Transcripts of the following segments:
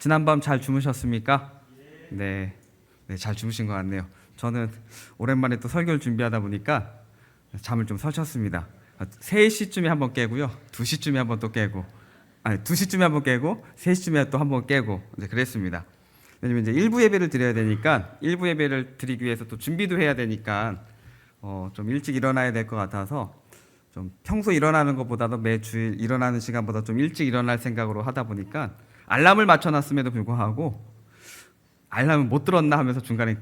지난밤 잘 주무셨습니까? 네, 잘 주무신 것 같네요. 저는 오랜만에 또 설교를 준비하다 보니까 잠을 좀 설쳤습니다. 3시쯤에 한번 깨고요. 2시쯤에 한번 또 깨고, 2시쯤에 한번 깨고, 3시쯤에 또 한번 깨고, 이제 그랬습니다. 왜냐면 이제 일부 예배를 드려야 되니까, 일부 예배를 드리기 위해서 또 준비도 해야 되니까, 좀 일찍 일어나야 될 것 같아서, 좀 평소 일어나는 것보다도 매주일 일어나는 시간보다 좀 일찍 일어날 생각으로 하다 보니까, 알람을 맞춰놨음에도 불구하고, 알람을 못 들었나 하면서 중간에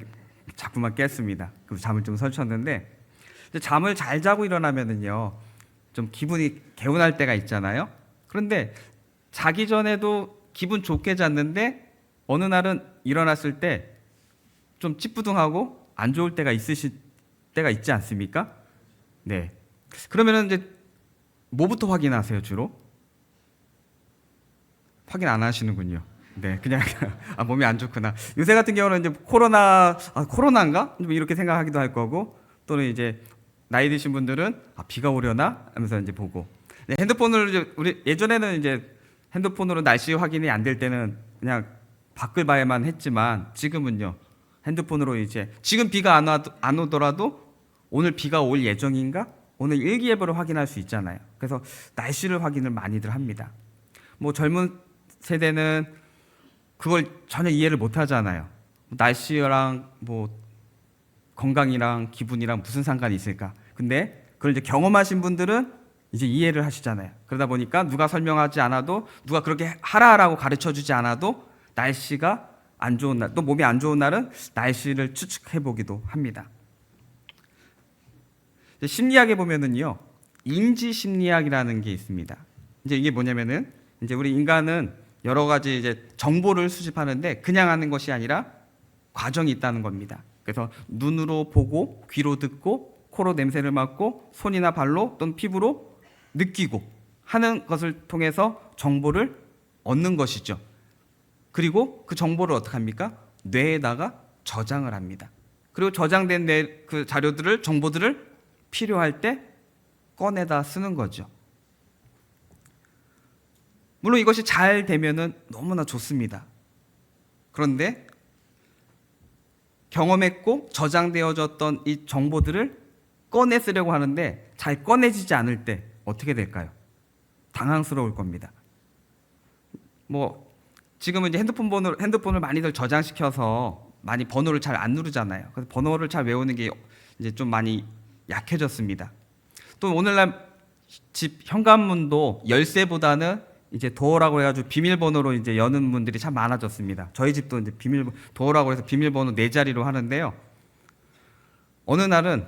자꾸만 깼습니다. 그래서 잠을 좀 설쳤는데, 잠을 잘 자고 일어나면은요, 좀 기분이 개운할 때가 있잖아요. 그런데 자기 전에도 기분 좋게 잤는데 어느 날은 일어났을 때 좀 찌뿌둥하고 안 좋을 때가 있으실 때가 있지 않습니까? 네. 그러면은 이제 뭐부터 확인하세요, 주로? 확인 안 하시는군요. 네, 그냥 몸이 안 좋구나. 요새 같은 경우는 이제 코로나인가? 뭐 이렇게 생각하기도 할 거고, 또는 이제 나이 드신 분들은 비가 오려나 하면서 이제 보고. 네, 핸드폰으로 이제 우리 예전에는 이제 핸드폰으로 날씨 확인이 안 될 때는 그냥 밖을 봐야만 했지만 지금은요, 핸드폰으로 이제 지금 비가 안 오더라도 오늘 비가 올 예정인가? 오늘 일기예보를 확인할 수 있잖아요. 그래서 날씨를 확인을 많이들 합니다. 뭐 젊은 세대는 그걸 전혀 이해를 못 하잖아요. 날씨랑 뭐 건강이랑 기분이랑 무슨 상관이 있을까? 근데 그걸 이제 경험하신 분들은 이제 이해를 하시잖아요. 그러다 보니까 누가 설명하지 않아도, 누가 그렇게 하라라고 가르쳐 주지 않아도 날씨가 안 좋은 날, 또 몸이 안 좋은 날은 날씨를 추측해 보기도 합니다. 심리학에 보면은요, 인지 심리학이라는 게 있습니다. 이제 이게 뭐냐면은 이제 우리 인간은 여러 가지 이제 정보를 수집하는데 그냥 하는 것이 아니라 과정이 있다는 겁니다. 그래서 눈으로 보고, 귀로 듣고, 코로 냄새를 맡고, 손이나 발로 또는 피부로 느끼고 하는 것을 통해서 정보를 얻는 것이죠. 그리고 그 정보를 어떻게 합니까? 뇌에다가 저장을 합니다. 그리고 저장된 그 자료들을, 정보들을 필요할 때 꺼내다 쓰는 거죠. 물론 이것이 잘 되면은 너무나 좋습니다. 그런데 경험했고 저장되어졌던 이 정보들을 꺼내 쓰려고 하는데 잘 꺼내지지 않을 때 어떻게 될까요? 당황스러울 겁니다. 뭐 지금은 이제 핸드폰을 많이들 저장시켜서 많이 번호를 잘 안 누르잖아요. 그래서 번호를 잘 외우는 게 이제 좀 많이 약해졌습니다. 또 오늘날 집 현관문도 열쇠보다는 이제 도어라고 해가지고 비밀번호로 이제 여는 분들이 참 많아졌습니다. 저희 집도 이제 도어라고 해서 비밀번호 4자리로 하는데요. 어느 날은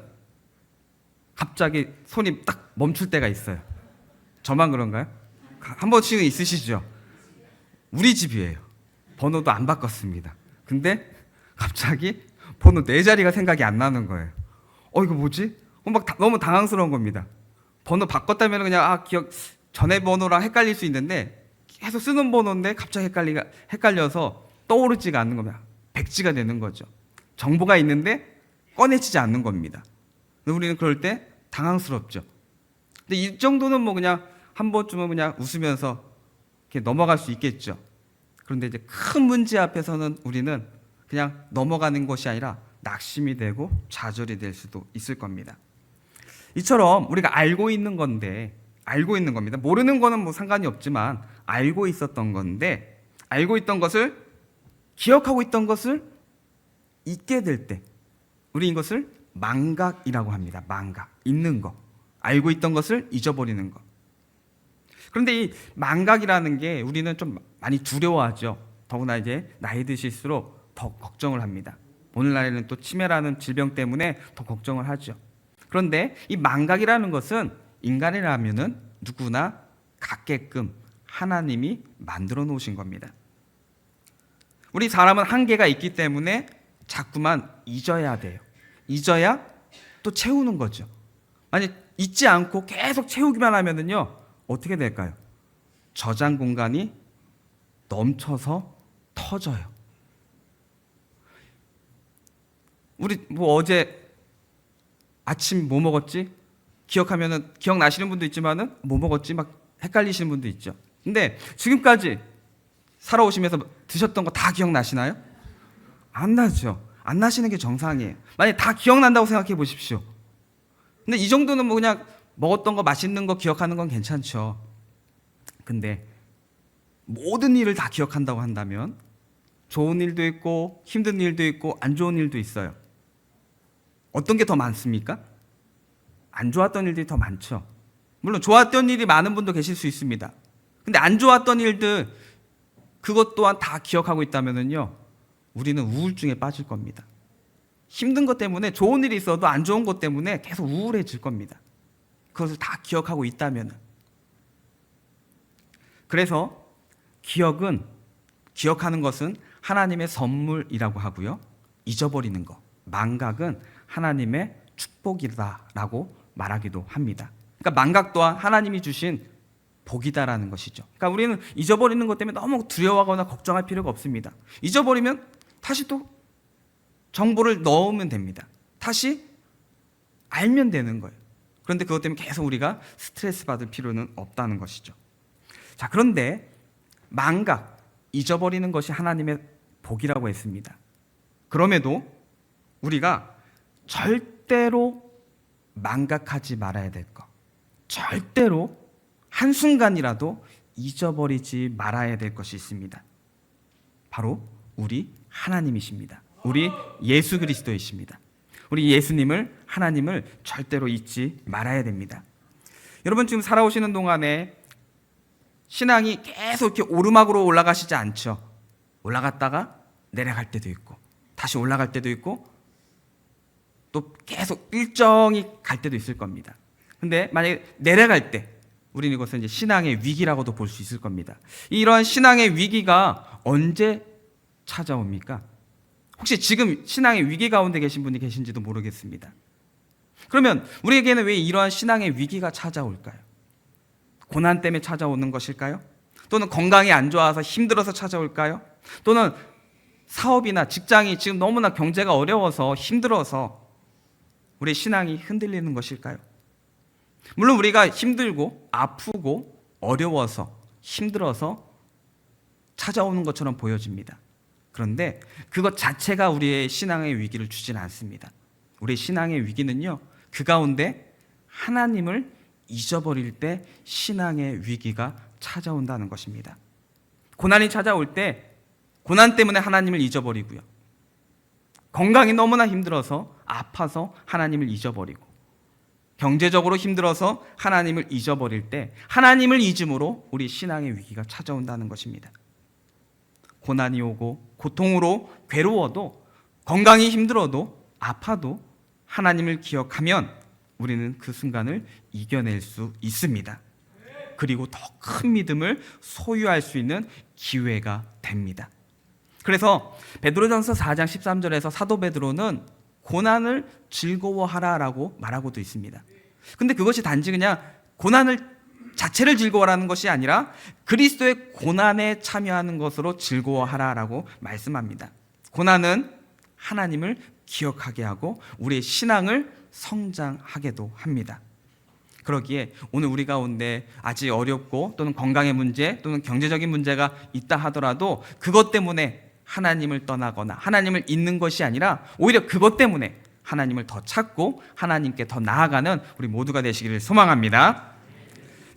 갑자기 손이 딱 멈출 때가 있어요. 저만 그런가요? 한 번씩은 있으시죠? 우리 집이에요. 번호도 안 바꿨습니다. 근데 갑자기 번호 4자리가 생각이 안 나는 거예요. 이거 뭐지? 너무 당황스러운 겁니다. 번호 바꿨다면 그냥 전에 번호랑 헷갈릴 수 있는데 계속 쓰는 번호인데 갑자기 헷갈려서 떠오르지가 않는 겁니다. 백지가 되는 거죠. 정보가 있는데 꺼내지지 않는 겁니다. 우리는 그럴 때 당황스럽죠. 근데 이 정도는 뭐 그냥 한 번쯤은 그냥 웃으면서 이렇게 넘어갈 수 있겠죠. 그런데 이제 큰 문제 앞에서는 우리는 그냥 넘어가는 것이 아니라 낙심이 되고 좌절이 될 수도 있을 겁니다. 이처럼 우리가 알고 있는 겁니다. 모르는 거는 뭐 상관이 없지만 알고 있었던 건데, 알고 있던 것을, 기억하고 있던 것을 잊게 될 때 우리 이것을 망각이라고 합니다. 망각, 잊는 거. 알고 있던 것을 잊어버리는 것. 그런데 이 망각이라는 게 우리는 좀 많이 두려워하죠. 더구나 이제 나이 드실수록 더 걱정을 합니다. 오늘날에는 또 치매라는 질병 때문에 더 걱정을 하죠. 그런데 이 망각이라는 것은 인간이라면은 누구나 갖게끔 하나님이 만들어 놓으신 겁니다. 우리 사람은 한계가 있기 때문에 자꾸만 잊어야 돼요. 잊어야 또 채우는 거죠. 만약 잊지 않고 계속 채우기만 하면은요, 어떻게 될까요? 저장 공간이 넘쳐서 터져요. 우리 뭐 어제 아침 뭐 먹었지? 기억나시는 분도 있지만은 뭐 먹었지? 막 헷갈리시는 분도 있죠. 근데 지금까지 살아오시면서 드셨던 거 다 기억나시나요? 안 나죠. 안 나시는 게 정상이에요. 만약에 다 기억난다고 생각해 보십시오. 근데 이 정도는 뭐 그냥 먹었던 거, 맛있는 거 기억하는 건 괜찮죠. 근데 모든 일을 다 기억한다고 한다면 좋은 일도 있고 힘든 일도 있고 안 좋은 일도 있어요. 어떤 게 더 많습니까? 안 좋았던 일들이 더 많죠. 물론 좋았던 일이 많은 분도 계실 수 있습니다. 근데 안 좋았던 일들, 그것 또한 다 기억하고 있다면요, 우리는 우울증에 빠질 겁니다. 힘든 것 때문에, 좋은 일이 있어도 안 좋은 것 때문에 계속 우울해질 겁니다. 그것을 다 기억하고 있다면. 그래서 기억하는 것은 하나님의 선물이라고 하고요, 잊어버리는 것, 망각은 하나님의 축복이다라고 말하기도 합니다. 그러니까 망각 또한 하나님이 주신 복이다라는 것이죠. 그러니까 우리는 잊어버리는 것 때문에 너무 두려워하거나 걱정할 필요가 없습니다. 잊어버리면 다시 또 정보를 넣으면 됩니다. 다시 알면 되는 거예요. 그런데 그것 때문에 계속 우리가 스트레스 받을 필요는 없다는 것이죠. 자, 그런데 망각, 잊어버리는 것이 하나님의 복이라고 했습니다. 그럼에도 우리가 절대로 망각하지 말아야 될 것, 절대로 한순간이라도 잊어버리지 말아야 될 것이 있습니다. 바로 우리 하나님이십니다. 우리 예수 그리스도이십니다. 우리 예수님을, 하나님을 절대로 잊지 말아야 됩니다. 여러분, 지금 살아오시는 동안에 신앙이 계속 이렇게 오르막으로 올라가시지 않죠. 올라갔다가 내려갈 때도 있고, 다시 올라갈 때도 있고, 또 계속 일정히 갈 때도 있을 겁니다. 근데 만약에 내려갈 때, 우리는 이것은 이제 신앙의 위기라고도 볼 수 있을 겁니다. 이러한 신앙의 위기가 언제 찾아옵니까? 혹시 지금 신앙의 위기 가운데 계신 분이 계신지도 모르겠습니다. 그러면 우리에게는 왜 이러한 신앙의 위기가 찾아올까요? 고난 때문에 찾아오는 것일까요? 또는 건강이 안 좋아서 힘들어서 찾아올까요? 또는 사업이나 직장이 지금 너무나 경제가 어려워서 힘들어서 우리의 신앙이 흔들리는 것일까요? 물론 우리가 힘들고 아프고 어려워서 힘들어서 찾아오는 것처럼 보여집니다. 그런데 그것 자체가 우리의 신앙의 위기를 주지는 않습니다. 우리의 신앙의 위기는요, 그 가운데 하나님을 잊어버릴 때 신앙의 위기가 찾아온다는 것입니다. 고난이 찾아올 때 고난 때문에 하나님을 잊어버리고요, 건강이 너무나 힘들어서 아파서 하나님을 잊어버리고, 경제적으로 힘들어서 하나님을 잊어버릴 때 하나님을 잊음으로 우리 신앙의 위기가 찾아온다는 것입니다. 고난이 오고 고통으로 괴로워도, 건강이 힘들어도, 아파도 하나님을 기억하면 우리는 그 순간을 이겨낼 수 있습니다. 그리고 더 큰 믿음을 소유할 수 있는 기회가 됩니다. 그래서 베드로전서 4장 13절에서 사도 베드로는 고난을 즐거워하라라고 말하고도 있습니다. 근데 그것이 단지 그냥 고난을 자체를 즐거워하라는 것이 아니라 그리스도의 고난에 참여하는 것으로 즐거워하라라고 말씀합니다. 고난은 하나님을 기억하게 하고 우리의 신앙을 성장하게도 합니다. 그러기에 오늘 우리 가운데 아직 어렵고 또는 건강의 문제 또는 경제적인 문제가 있다 하더라도 그것 때문에 하나님을 떠나거나 하나님을 잊는 것이 아니라 오히려 그것 때문에 하나님을 더 찾고 하나님께 더 나아가는 우리 모두가 되시기를 소망합니다.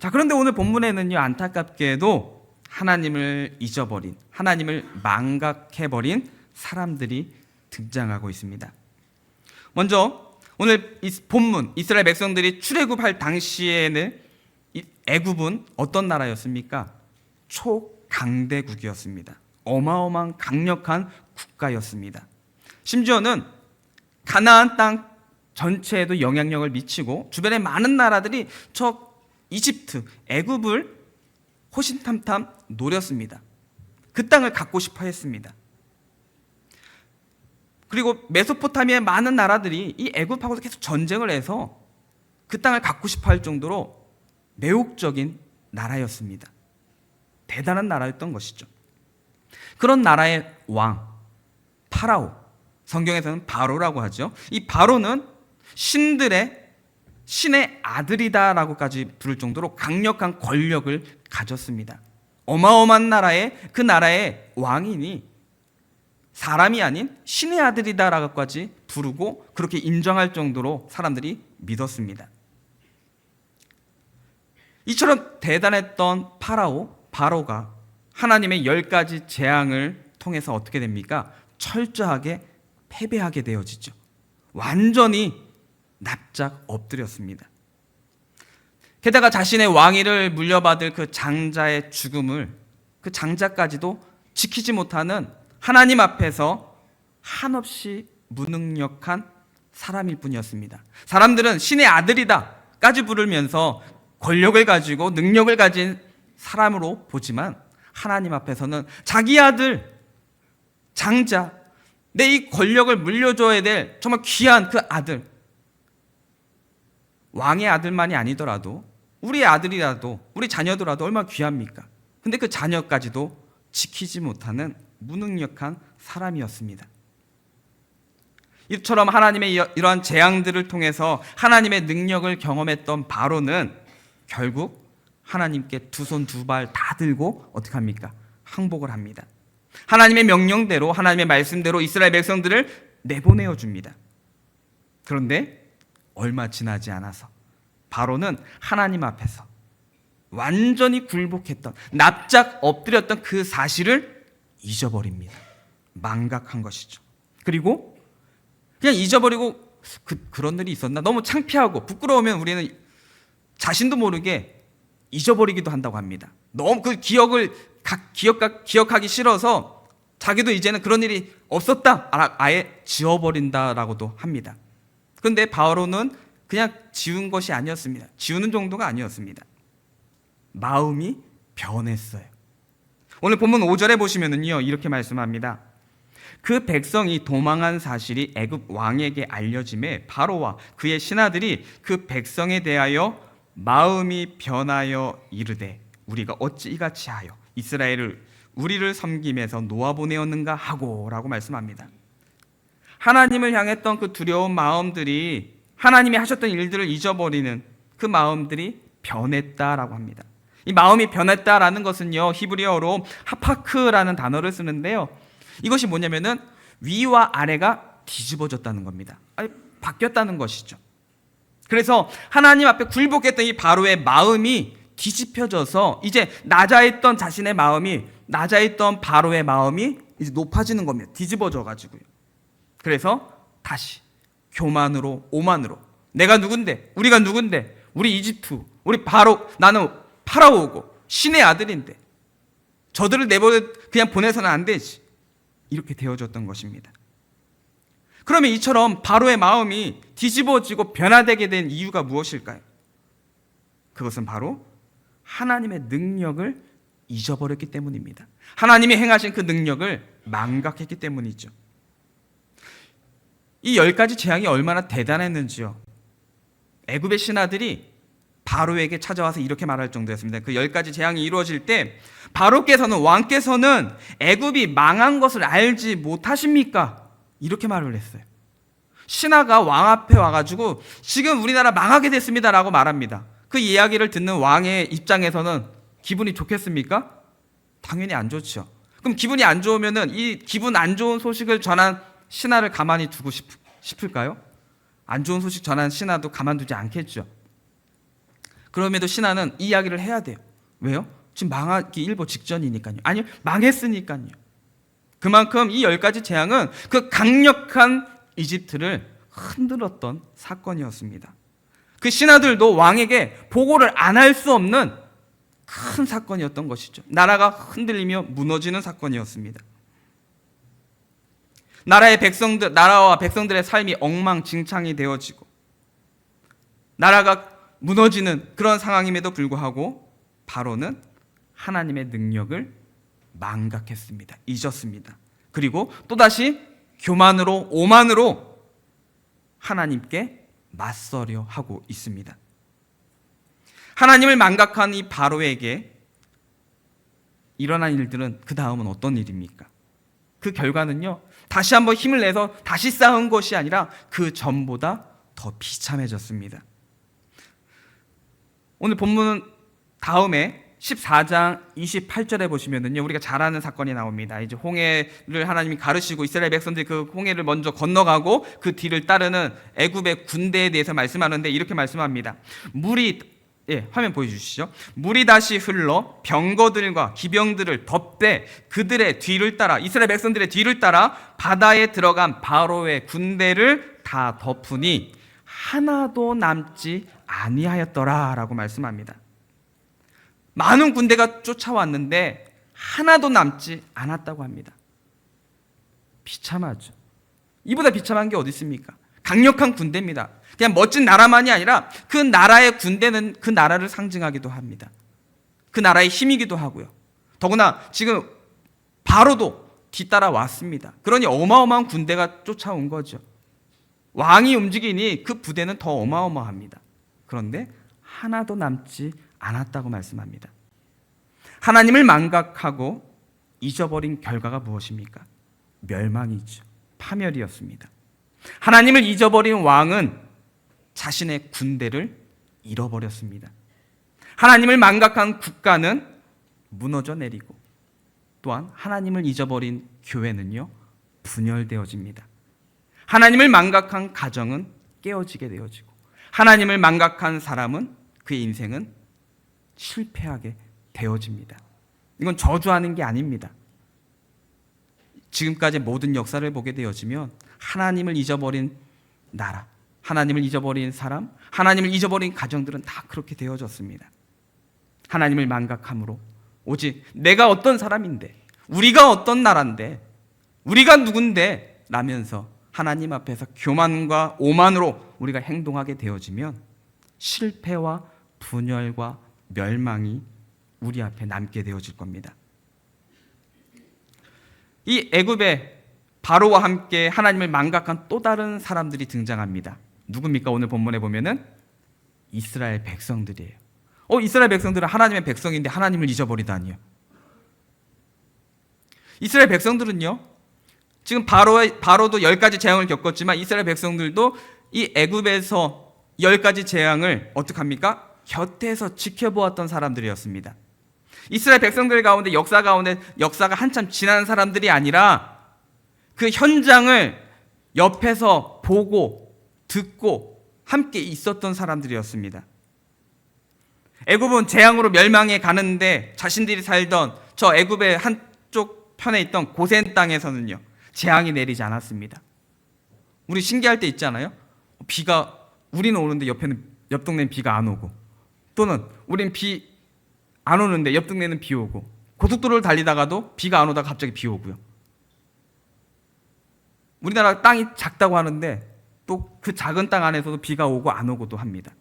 자, 그런데 오늘 본문에는요, 안타깝게도 하나님을 잊어버린, 하나님을 망각해버린 사람들이 등장하고 있습니다. 먼저 오늘 이 본문, 이스라엘 백성들이 출애굽할 당시에는 애굽은 어떤 나라였습니까? 초강대국이었습니다. 어마어마한 강력한 국가였습니다. 심지어는 가나안 땅 전체에도 영향력을 미치고 주변의 많은 나라들이 저 이집트, 애굽을 호신탐탐 노렸습니다. 그 땅을 갖고 싶어 했습니다. 그리고 메소포타미아의 많은 나라들이 이 애굽하고도 계속 전쟁을 해서 그 땅을 갖고 싶어 할 정도로 매혹적인 나라였습니다. 대단한 나라였던 것이죠. 그런 나라의 왕 파라오, 성경에서는 바로라고 하죠. 이 바로는 신의 아들이다라고까지 부를 정도로 강력한 권력을 가졌습니다. 어마어마한 그 나라의 왕이니 사람이 아닌 신의 아들이다라고까지 부르고 그렇게 인정할 정도로 사람들이 믿었습니다. 이처럼 대단했던 바로가 하나님의 10가지 재앙을 통해서 어떻게 됩니까? 철저하게 패배하게 되어지죠. 완전히 납작 엎드렸습니다. 게다가 자신의 왕위를 물려받을 그 장자의 죽음을, 그 장자까지도 지키지 못하는 하나님 앞에서 한없이 무능력한 사람일 뿐이었습니다. 사람들은 신의 아들이다까지 부르면서 권력을 가지고 능력을 가진 사람으로 보지만 하나님 앞에서는 자기 아들, 장자, 내 이 권력을 물려줘야 될 정말 귀한 그 아들, 왕의 아들만이 아니더라도 우리의 아들이라도 우리 자녀더라도 얼마나 귀합니까? 근데 그 자녀까지도 지키지 못하는 무능력한 사람이었습니다. 이처럼 하나님의 이러한 재앙들을 통해서 하나님의 능력을 경험했던 바로는 결국 하나님께 두 손 두 발 다 들고 어떻게 합니까? 항복을 합니다. 하나님의 명령대로, 하나님의 말씀대로 이스라엘 백성들을 내보내어 줍니다. 그런데 얼마 지나지 않아서 바로는 하나님 앞에서 완전히 굴복했던, 납작 엎드렸던 그 사실을 잊어버립니다. 망각한 것이죠. 그리고 그냥 잊어버리고 그런 일이 있었나? 너무 창피하고 부끄러우면 우리는 자신도 모르게 잊어버리기도 한다고 합니다. 너무 그 기억하기 싫어서 자기도 이제는 그런 일이 없었다, 아예 지워버린다라고도 합니다. 그런데 바로는 그냥 지운 것이 아니었습니다. 지우는 정도가 아니었습니다. 마음이 변했어요. 오늘 본문 5절에 보시면은요, 이렇게 말씀합니다. 그 백성이 도망한 사실이 애굽 왕에게 알려짐에 바로와 그의 신하들이 그 백성에 대하여 마음이 변하여 이르되 우리가 어찌 이같이 하여 이스라엘을 우리를 섬김에서 놓아보내었는가 하고 라고 말씀합니다. 하나님을 향했던 그 두려운 마음들이, 하나님이 하셨던 일들을 잊어버리는 그 마음들이 변했다라고 합니다. 이 마음이 변했다라는 것은요, 히브리어로 하파크라는 단어를 쓰는데요, 이것이 뭐냐면은 위와 아래가 뒤집어졌다는 겁니다. 아니, 바뀌었다는 것이죠. 그래서 하나님 앞에 굴복했던 이 바로의 마음이 뒤집혀져서 이제 낮아있던 자신의 마음이, 낮아있던 바로의 마음이 이제 높아지는 겁니다. 뒤집어져 가지고요. 그래서 다시 교만으로, 오만으로, 내가 누군데, 우리가 누군데, 우리 이집트, 우리 바로, 나는 파라오고 신의 아들인데 저들을 그냥 보내서는 안 되지, 이렇게 되어졌던 것입니다. 그러면 이처럼 바로의 마음이 뒤집어지고 변화되게 된 이유가 무엇일까요? 그것은 바로 하나님의 능력을 잊어버렸기 때문입니다. 하나님이 행하신 그 능력을 망각했기 때문이죠. 이 10가지 재앙이 얼마나 대단했는지요. 애굽의 신하들이 바로에게 찾아와서 이렇게 말할 정도였습니다. 그 10가지 재앙이 이루어질 때 바로께서는, 왕께서는 애굽이 망한 것을 알지 못하십니까? 이렇게 말을 했어요. 신하가 왕 앞에 와가지고 지금 우리나라 망하게 됐습니다라고 말합니다. 그 이야기를 듣는 왕의 입장에서는 기분이 좋겠습니까? 당연히 안 좋죠. 그럼 기분이 안 좋으면은 이 기분 안 좋은 소식을 전한 신하를 가만히 두고 싶을까요? 안 좋은 소식 전한 신하도 가만두지 않겠죠. 그럼에도 신하는 이 이야기를 해야 돼요. 왜요? 지금 망하기 일보 직전이니까요. 아니요, 망했으니까요. 그만큼 이 10가지 재앙은 그 강력한 이집트를 흔들었던 사건이었습니다. 그 신하들도 왕에게 보고를 안 할 수 없는 큰 사건이었던 것이죠. 나라가 흔들리며 무너지는 사건이었습니다. 나라와 백성들의 삶이 엉망진창이 되어지고 나라가 무너지는 그런 상황임에도 불구하고 바로는 하나님의 능력을 망각했습니다. 잊었습니다. 그리고 또다시 교만으로, 오만으로 하나님께 맞서려 하고 있습니다. 하나님을 망각한 이 바로에게 일어난 일들은 그 다음은 어떤 일입니까? 그 결과는요, 다시 한번 힘을 내서 다시 쌓은 것이 아니라 그 전보다 더 비참해졌습니다. 오늘 본문은 다음에 14장 28절에 보시면은요, 우리가 잘 아는 사건이 나옵니다. 이제 홍해를 하나님이 가르시고 이스라엘 백성들이 그 홍해를 먼저 건너가고 그 뒤를 따르는 애굽의 군대에 대해서 말씀하는데 이렇게 말씀합니다. 화면 보여주시죠. 물이 다시 흘러 병거들과 기병들을 덮되 그들의 뒤를 따라, 이스라엘 백성들의 뒤를 따라 바다에 들어간 바로의 군대를 다 덮으니 하나도 남지 아니하였더라라고 말씀합니다. 많은 군대가 쫓아왔는데 하나도 남지 않았다고 합니다. 비참하죠. 이보다 비참한 게 어디 있습니까? 강력한 군대입니다. 그냥 멋진 나라만이 아니라 그 나라의 군대는 그 나라를 상징하기도 합니다. 그 나라의 힘이기도 하고요. 더구나 지금 바로도 뒤따라 왔습니다. 그러니 어마어마한 군대가 쫓아온 거죠. 왕이 움직이니 그 부대는 더 어마어마합니다. 그런데 하나도 남지 않았다고 말씀합니다. 하나님을 망각하고 잊어버린 결과가 무엇입니까? 멸망이죠. 파멸이었습니다. 하나님을 잊어버린 왕은 자신의 군대를 잃어버렸습니다. 하나님을 망각한 국가는 무너져 내리고 또한 하나님을 잊어버린 교회는요, 분열되어집니다. 하나님을 망각한 가정은 깨어지게 되어지고 하나님을 망각한 사람은 그의 인생은 실패하게 되어집니다. 이건 저주하는 게 아닙니다. 지금까지 모든 역사를 보게 되어지면 하나님을 잊어버린 나라, 하나님을 잊어버린 사람, 하나님을 잊어버린 가정들은 다 그렇게 되어졌습니다. 하나님을 망각함으로 오직 내가 어떤 사람인데, 우리가 어떤 나라인데, 우리가 누군데 라면서 하나님 앞에서 교만과 오만으로 우리가 행동하게 되어지면 실패와 분열과 멸망이 우리 앞에 남게 되어질 겁니다. 이 애굽의 바로와 함께 하나님을 망각한 또 다른 사람들이 등장합니다. 누굽니까? 오늘 본문에 보면은 이스라엘 백성들이에요. 이스라엘 백성들은 하나님의 백성인데 하나님을 잊어버리다니요. 이스라엘 백성들은요, 지금 바로도 10가지 재앙을 겪었지만 이스라엘 백성들도 이 애굽에서 10가지 재앙을 어떻게 합니까? 곁에서 지켜보았던 사람들이었습니다. 이스라엘 백성들 가운데 역사가 한참 지난 사람들이 아니라 그 현장을 옆에서 보고 듣고 함께 있었던 사람들이었습니다. 애굽은 재앙으로 멸망해 가는데 자신들이 살던 저 애굽의 한쪽 편에 있던 고센 땅에서는요, 재앙이 내리지 않았습니다. 우리 신기할 때 있잖아요. 우리는 오는데 옆 동네는 비가 안 오고, 또는 우리는 비 안 오는데 옆 동네는 비 오고, 고속도로를 달리다가도 비가 안 오다가 갑자기 비 오고요. 우리나라 땅이 작다고 하는데 또 그 작은 땅 안에서도 비가 오고 안 오고도 합니다.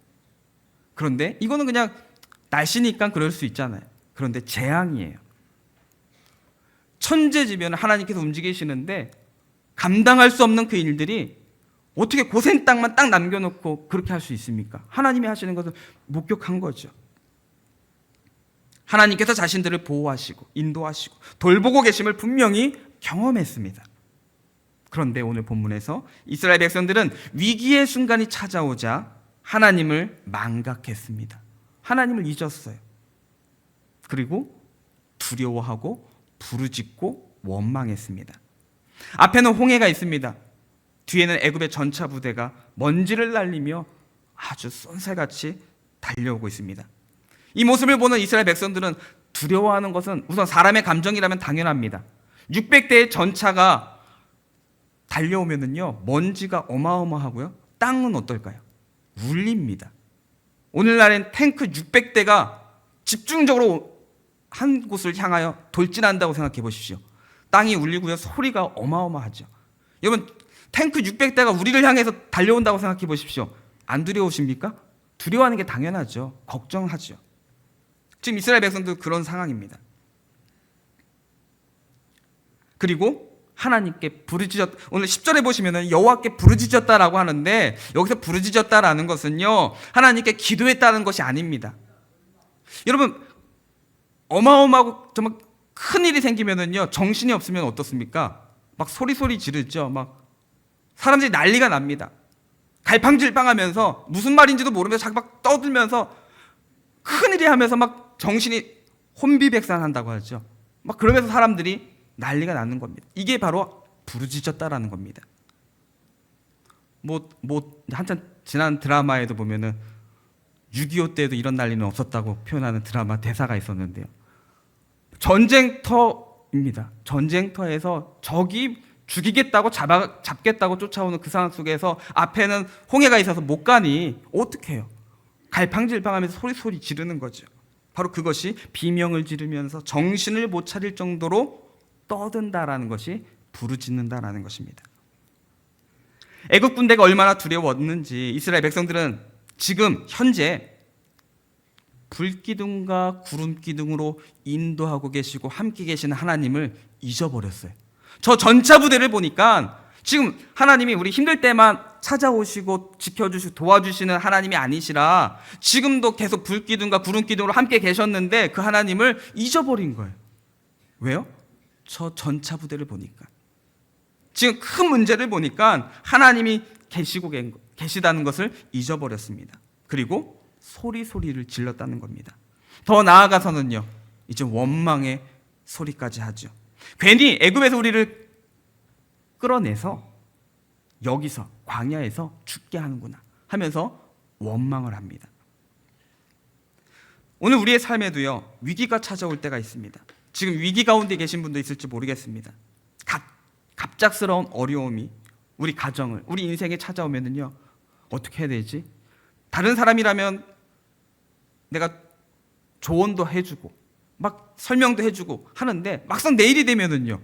그런데 이거는 그냥 날씨니까 그럴 수 있잖아요. 그런데 재앙이에요. 천재지변을 하나님께서 움직이시는데 감당할 수 없는 그 일들이 어떻게 고센 땅만 딱 남겨놓고 그렇게 할 수 있습니까? 하나님이 하시는 것을 목격한 거죠. 하나님께서 자신들을 보호하시고 인도하시고 돌보고 계심을 분명히 경험했습니다. 그런데 오늘 본문에서 이스라엘 백성들은 위기의 순간이 찾아오자 하나님을 망각했습니다. 하나님을 잊었어요. 그리고 두려워하고 부르짖고 원망했습니다. 앞에는 홍해가 있습니다. 뒤에는 애굽의 전차 부대가 먼지를 날리며 아주 쏜살같이 달려오고 있습니다. 이 모습을 보는 이스라엘 백성들은 두려워하는 것은 우선 사람의 감정이라면 당연합니다. 600대의 전차가 달려오면은요, 먼지가 어마어마하고요, 땅은 어떨까요? 울립니다. 오늘날엔 탱크 600대가 집중적으로 한 곳을 향하여 돌진한다고 생각해 보십시오. 땅이 울리고요, 소리가 어마어마하죠. 여러분, 탱크 600대가 우리를 향해서 달려온다고 생각해 보십시오. 안 두려우십니까? 두려워하는 게 당연하죠. 걱정하죠. 지금 이스라엘 백성도 그런 상황입니다. 그리고 하나님께 오늘 10절에 보시면은 여호와께 부르짖었다라고 하는데, 여기서 부르짖었다라는 것은요, 하나님께 기도했다는 것이 아닙니다. 여러분, 어마어마하고 정말 큰 일이 생기면은요, 정신이 없으면 어떻습니까? 막 소리 지르죠. 막 사람들이 난리가 납니다. 갈팡질팡하면서 무슨 말인지도 모르면서 자꾸 막 떠들면서 큰일이 하면서 막 정신이 혼비백산한다고 하죠. 막 그러면서 사람들이 난리가 나는 겁니다. 이게 바로 부르짖었다라는 겁니다. 한참 지난 드라마에도 보면은 6.25 때도 이런 난리는 없었다고 표현하는 드라마 대사가 있었는데요. 전쟁터입니다. 전쟁터에서 적이 죽이겠다고 잡겠다고 쫓아오는 그 상황 속에서 앞에는 홍해가 있어서 못 가니 어떻게 해요? 갈팡질팡하면서 소리 지르는 거죠. 바로 그것이 비명을 지르면서 정신을 못 차릴 정도로 떠든다라는 것이 부르짖는다라는 것입니다. 애국 군대가 얼마나 두려웠는지 이스라엘 백성들은 지금 현재 불기둥과 구름기둥으로 인도하고 계시고 함께 계시는 하나님을 잊어버렸어요. 저 전차 부대를 보니까 지금 하나님이 우리 힘들 때만 찾아오시고 지켜주시고 도와주시는 하나님이 아니시라 지금도 계속 불기둥과 구름기둥으로 함께 계셨는데 그 하나님을 잊어버린 거예요. 왜요? 저 전차 부대를 보니까 지금 큰 문제를 보니까 하나님이 계시다는 것을 잊어버렸습니다. 그리고 소리를 질렀다는 겁니다. 더 나아가서는요, 이제 원망의 소리까지 하죠. 괜히 애굽에서 우리를 끌어내서 여기서 광야에서 죽게 하는구나 하면서 원망을 합니다. 오늘 우리의 삶에도요, 위기가 찾아올 때가 있습니다. 지금 위기 가운데 계신 분도 있을지 모르겠습니다. 갑작스러운 어려움이 우리 가정을, 우리 인생에 찾아오면은요, 어떻게 해야 되지? 다른 사람이라면 내가 조언도 해주고 막 설명도 해주고 하는데 막상 내일이 되면은요,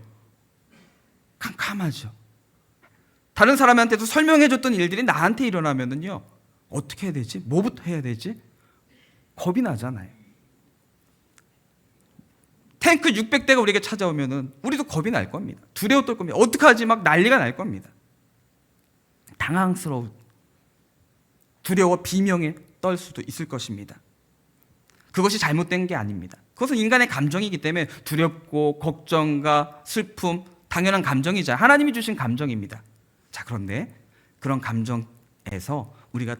캄캄하죠. 다른 사람한테도 설명해줬던 일들이 나한테 일어나면은요, 어떻게 해야 되지? 뭐부터 해야 되지? 겁이 나잖아요. 탱크 600대가 우리에게 찾아오면은 우리도 겁이 날 겁니다. 두려워 떨 겁니다. 어떡하지? 막 난리가 날 겁니다. 당황스러워, 두려워 비명에 떨 수도 있을 것입니다. 그것이 잘못된 게 아닙니다. 그것은 인간의 감정이기 때문에 두렵고 걱정과 슬픔, 당연한 감정이자 하나님이 주신 감정입니다. 자, 그런데 그런 감정에서 우리가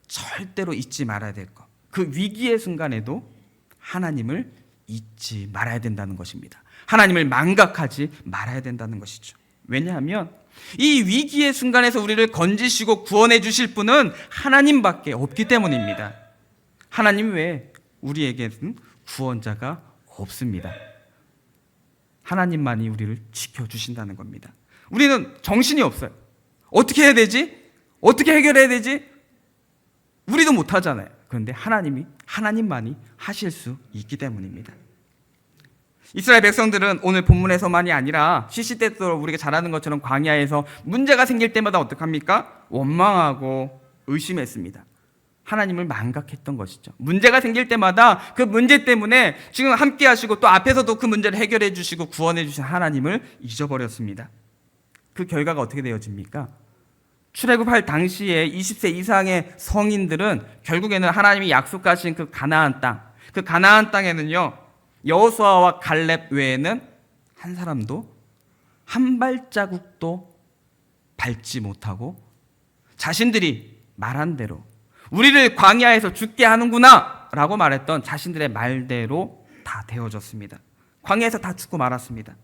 절대로 잊지 말아야 될 것, 그 위기의 순간에도 하나님을 잊지 말아야 된다는 것입니다. 하나님을 망각하지 말아야 된다는 것이죠. 왜냐하면 이 위기의 순간에서 우리를 건지시고 구원해 주실 분은 하나님밖에 없기 때문입니다. 하나님 외에 우리에게는 구원자가 없습니다. 하나님만이 우리를 지켜주신다는 겁니다. 우리는 정신이 없어요. 어떻게 해야 되지? 어떻게 해결해야 되지? 우리도 못하잖아요. 그런데 하나님만이 하실 수 있기 때문입니다. 이스라엘 백성들은 오늘 본문에서만이 아니라 시시때때로 우리가 잘 아는 것처럼 광야에서 문제가 생길 때마다 어떡합니까? 원망하고 의심했습니다. 하나님을 망각했던 것이죠. 문제가 생길 때마다 그 문제 때문에 지금 함께 하시고 또 앞에서도 그 문제를 해결해 주시고 구원해 주신 하나님을 잊어버렸습니다. 그 결과가 어떻게 되어집니까? 출애굽할 당시에 20세 이상의 성인들은 결국에는 하나님이 약속하신 그 가나안 땅에는요, 여호수아와 갈렙 외에는 한 사람도 한 발자국도 밟지 못하고 자신들이 말한 대로 우리를 광야에서 죽게 하는구나 라고 말했던 자신들의 말대로 다 되어졌습니다. 광야에서 다 죽고 말았습니다.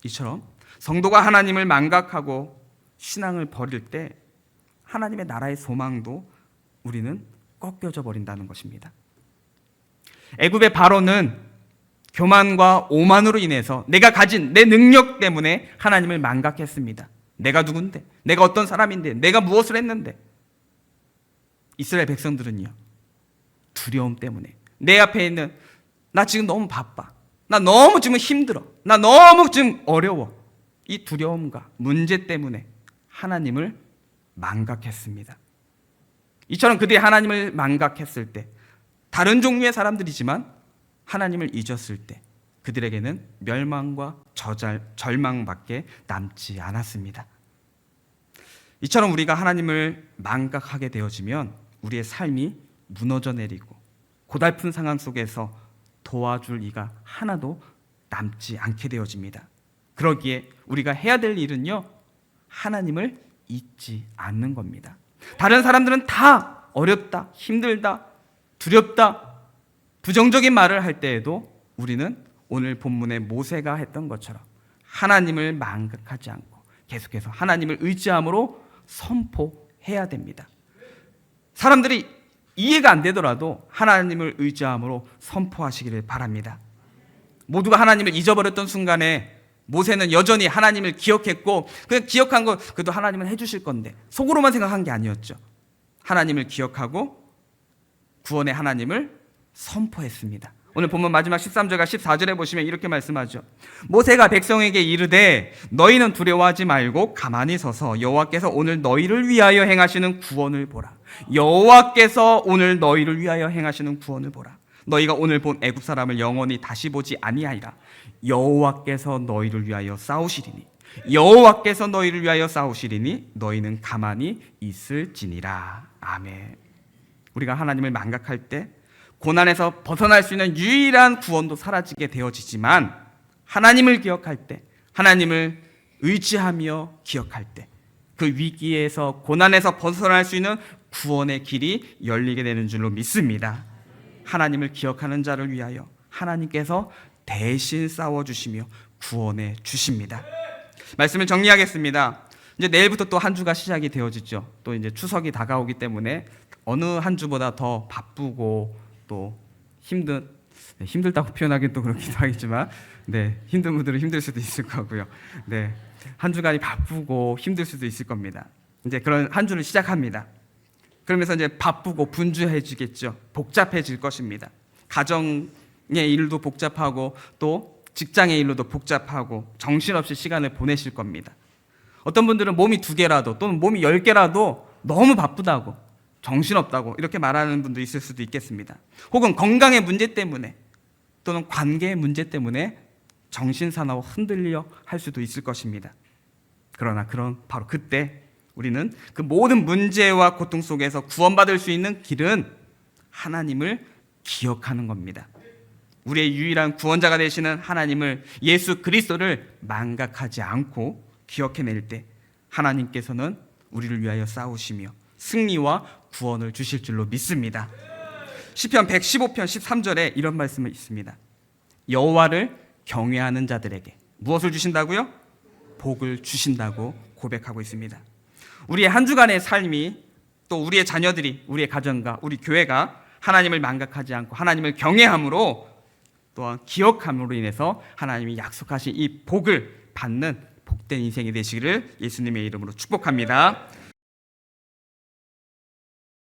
이처럼 성도가 하나님을 망각하고 신앙을 버릴 때 하나님의 나라의 소망도 우리는 꺾여져 버린다는 것입니다. 애굽의 바로는 교만과 오만으로 인해서 내가 가진 내 능력 때문에 하나님을 망각했습니다. 내가 누군데? 내가 어떤 사람인데? 내가 무엇을 했는데? 이스라엘 백성들은요, 두려움 때문에 내 앞에 있는 나 지금 너무 바빠, 나 너무 지금 힘들어, 나 너무 지금 어려워, 이 두려움과 문제 때문에 하나님을 망각했습니다. 이처럼 그들이 하나님을 망각했을 때 다른 종류의 사람들이지만 하나님을 잊었을 때 그들에게는 멸망과 절망밖에 남지 않았습니다. 이처럼 우리가 하나님을 망각하게 되어지면 우리의 삶이 무너져 내리고 고달픈 상황 속에서 도와줄 이가 하나도 남지 않게 되어집니다. 그러기에 우리가 해야 될 일은요, 하나님을 잊지 않는 겁니다. 다른 사람들은 다 어렵다, 힘들다, 두렵다, 부정적인 말을 할 때에도 우리는 오늘 본문의 모세가 했던 것처럼 하나님을 망각하지 않고 계속해서 하나님을 의지함으로 선포해야 됩니다. 사람들이 이해가 안 되더라도 하나님을 의지함으로 선포하시기를 바랍니다. 모두가 하나님을 잊어버렸던 순간에 모세는 여전히 하나님을 기억했고, 그냥 기억한 거 그래도 하나님은 해주실 건데 속으로만 생각한 게 아니었죠. 하나님을 기억하고 구원의 하나님을 선포했습니다. 오늘 본문 마지막 13절과 14절에 보시면 이렇게 말씀하죠. 모세가 백성에게 이르되 너희는 두려워하지 말고 가만히 서서 여호와께서 오늘 너희를 위하여 행하시는 구원을 보라. 여호와께서 오늘 너희를 위하여 행하시는 구원을 보라. 너희가 오늘 본 애굽 사람을 영원히 다시 보지 아니하리라. 여호와께서 너희를 위하여 싸우시리니 여호와께서 너희를 위하여 싸우시리니 너희는 가만히 있을지니라. 아멘. 우리가 하나님을 망각할 때 고난에서 벗어날 수 있는 유일한 구원도 사라지게 되어지지만, 하나님을 기억할 때, 하나님을 의지하며 기억할 때 그 위기에서 고난에서 벗어날 수 있는 구원의 길이 열리게 되는 줄로 믿습니다. 하나님을 기억하는 자를 위하여 하나님께서 대신 싸워주시며 구원해 주십니다. 말씀을 정리하겠습니다. 이제 내일부터 또 한 주가 시작이 되어지죠. 또 이제 추석이 다가오기 때문에 어느 한 주보다 더 바쁘고 또 힘들다고 표현하기는 또 그렇기도 하겠지만, 힘든 분들은 힘들 수도 있을 거고요. 한 주간이 바쁘고 힘들 수도 있을 겁니다. 이제 그런 한 주를 시작합니다. 그러면서 이제 바쁘고 분주해지겠죠. 복잡해질 것입니다. 가정의 일도 복잡하고 또 직장의 일로도 복잡하고 정신없이 시간을 보내실 겁니다. 어떤 분들은 몸이 2개라도 또는 몸이 10개라도 너무 바쁘다고 정신없다고 이렇게 말하는 분도 있을 수도 있겠습니다. 혹은 건강의 문제 때문에 또는 관계의 문제 때문에 정신사나워 흔들려 할 수도 있을 것입니다. 그러나 바로 그때 우리는 그 모든 문제와 고통 속에서 구원받을 수 있는 길은 하나님을 기억하는 겁니다. 우리의 유일한 구원자가 되시는 하나님을, 예수 그리스도를 망각하지 않고 기억해낼 때 하나님께서는 우리를 위하여 싸우시며 승리와 구원을 주실 줄로 믿습니다. 시편 115편 13절에 이런 말씀이 있습니다. 여호와를 경외하는 자들에게 무엇을 주신다고요? 복을 주신다고 고백하고 있습니다. 우리의 한 주간의 삶이, 또 우리의 자녀들이, 우리의 가정과 우리 교회가 하나님을 망각하지 않고 하나님을 경외함으로 또한 기억함으로 인해서 하나님이 약속하신 이 복을 받는 복된 인생이 되시기를 예수님의 이름으로 축복합니다.